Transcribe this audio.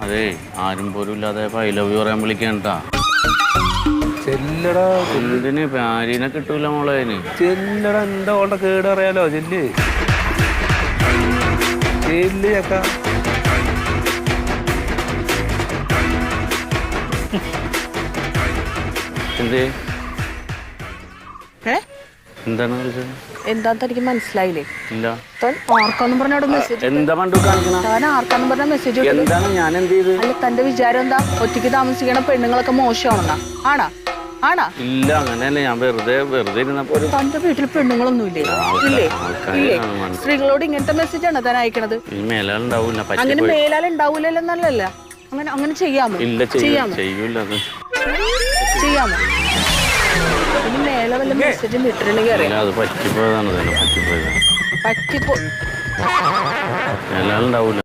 അതെ ആരും പോലും ഇല്ലാതെ ഐ ലവ് യു പറയാൻ വിളിക്കണ്ടാ. ചെല്ലടാ. എന്തിന് ഭാര്യനെ കിട്ടൂല മോളെ. ചെല്ലടാ, എന്താ ഓളുടെ കേട് അറിയാലോ. ചെല്ല് ചെല്ല് ചക്ക. എന്തേ എന്താണ് വിളിച്ചത്? എന്താന്ന് എനിക്ക് മനസ്സിലായില്ലേ? ഇല്ല. ആർക്കാന്നും പറഞ്ഞ മെസ്സേജ് എന്താ പണ്ടു കാണിക്കണ? താൻ ആർക്കാന്നും പറഞ്ഞ മെസ്സേജ് എന്താണ് ഞാൻ എന്ത് ചെയ്ത്? അല്ല, തന്റെ വിചാരം എന്താ? ഒറ്റയ്ക്ക് താമസിക്കണ പെണ്ണുങ്ങളൊക്കെ മോശമാണെന്നാ? ആണാ? ആണാ? ഇല്ല, അങ്ങനെയല്ല. ഞാൻ വെറുതെ ഇരുന്നപ്പോ തന്റെ വീട്ടിൽ പെണ്ണുങ്ങളൊന്നും ഇല്ലേ? ഇല്ലേ? ഇല്ലേ? സ്ത്രീകളോട് ഇങ്ങനത്തെ മെസ്സേജാണ് താൻ അയക്കണത്? മേലാളുണ്ടാവൂല. അങ്ങനെ മേലാൽ ഉണ്ടാവൂലല്ല. അങ്ങനെ ചെയ്യാമോ? ചെയ്യാമോ? ചെയ്യാമോ? ഇനി മേലെ വല്ല മെസ്സേജും വിട്ടിട്ടുണ്ടെങ്കിൽ അറിയാം. അത് പറ്റിപ്പോയതാണ്. പറ്റിപ്പോ മേലാളുണ്ടാവൂല.